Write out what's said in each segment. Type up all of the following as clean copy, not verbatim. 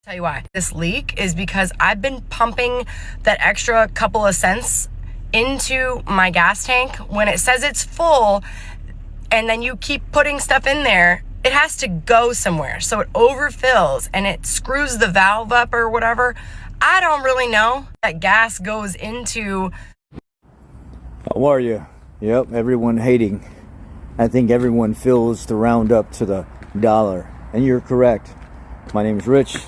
Tell you why. This leak is because I've been pumping that extra couple of cents into my gas tank when it says it's full, and then you keep putting stuff in there. It has to go somewhere, so it overfills and it screws the valve up or whatever. I don't really know. That gas goes into... How are you? Yep, everyone hating. I think everyone fills to round up to the dollar, and you're correct. My name is Rich,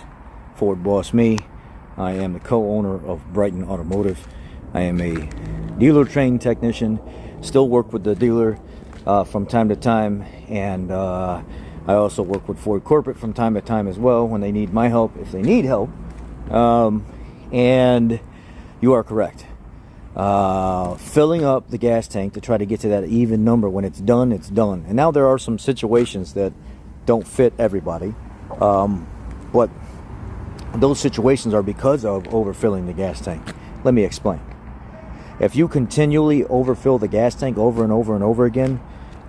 Ford Boss Me. I am the co-owner of Brighton Automotive. I am a dealer trained technician, still work with the dealer from time to time, and I also work with Ford Corporate from time to time as well when they need my help, if they need help. And you are correct. Filling up the gas tank to try to get to that even number. When it's done, it's done. And now there are some situations that don't fit everybody, but those situations are because of overfilling the gas tank. Let me explain. If you continually overfill the gas tank over and over and over again,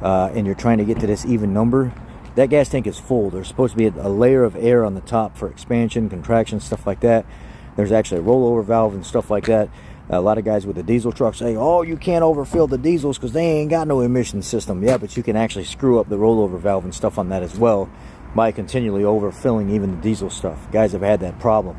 and you're trying to get to this even number, that gas tank is full. There's supposed to be a layer of air on the top for expansion, contraction, stuff like that. There's actually a rollover valve and stuff like that. A lot of guys with the diesel trucks say, oh, you can't overfill the diesels because they ain't got no emission system. Yeah, but you can actually screw up the rollover valve and stuff on that as well by continually overfilling even the diesel stuff. Guys have had that problem.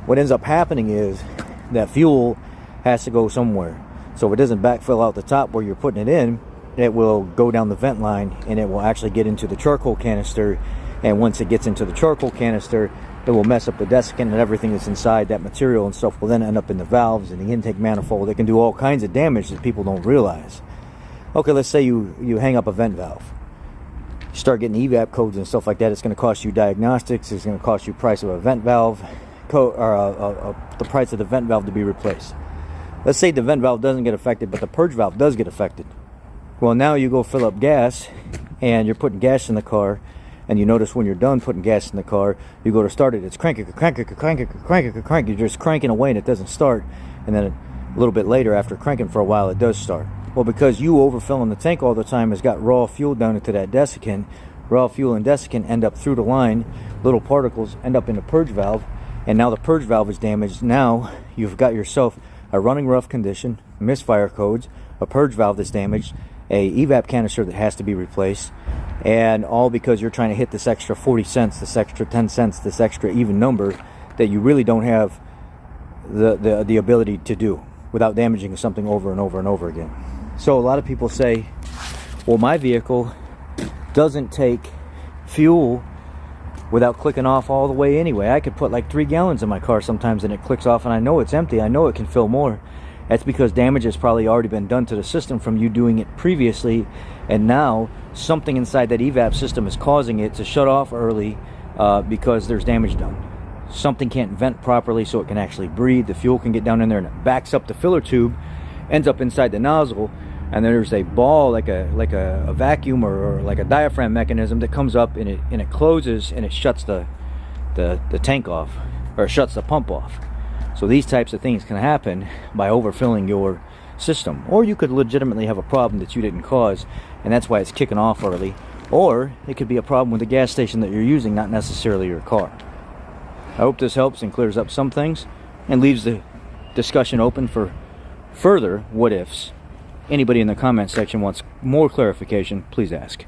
What ends up happening is that fuel has to go somewhere. So if it doesn't backfill out the top where you're putting it in, it will go down the vent line and it will actually get into the charcoal canister. And once it gets into the charcoal canister, it will mess up the desiccant and everything that's inside that material, and stuff will then end up in the valves and the intake manifold. It can do all kinds of damage that people don't realize. Okay, let's say you hang up a vent valve. You start getting evap codes and stuff like that. It's going to cost you diagnostics. It's going to cost you price of a vent valve, the price of the vent valve to be replaced. Let's say the vent valve doesn't get affected, but the purge valve does get affected. Well, now you go fill up gas, and you're putting gas in the car, and you notice when you're done putting gas in the car, you go to start it, it's cranking. You're just cranking away and it doesn't start. And then a little bit later, after cranking for a while, it does start. Well, because you overfilling the tank all the time has got raw fuel down into that desiccant. Raw fuel and desiccant end up through the line. Little particles end up in the purge valve. And now the purge valve is damaged. Now you've got yourself a running rough condition, misfire codes, a purge valve that's damaged, a evap canister that has to be replaced, and all because you're trying to hit this extra 40 cents, this extra 10 cents, this extra even number that you really don't have the ability to do without damaging something over and over and over again. So a lot of people say, well, my vehicle doesn't take fuel without clicking off all the way anyway. I could put like 3 gallons in my car sometimes and it clicks off and I know it's empty. I know it can fill more. That's because damage has probably already been done to the system from you doing it previously, and now something inside that evap system is causing it to shut off early because there's damage done. Something can't vent properly so it can actually breathe. The fuel can get down in there and it backs up the filler tube, ends up inside the nozzle, and then there's a ball like a vacuum or like a diaphragm mechanism that comes up and it closes and it shuts the tank off, or it shuts the pump off. So these types of things can happen by overfilling your system. Or you could legitimately have a problem that you didn't cause, and that's why it's kicking off early. Or it could be a problem with the gas station that you're using, not necessarily your car. I hope this helps and clears up some things and leaves the discussion open for further what ifs. Anybody in the comment section wants more clarification, please ask.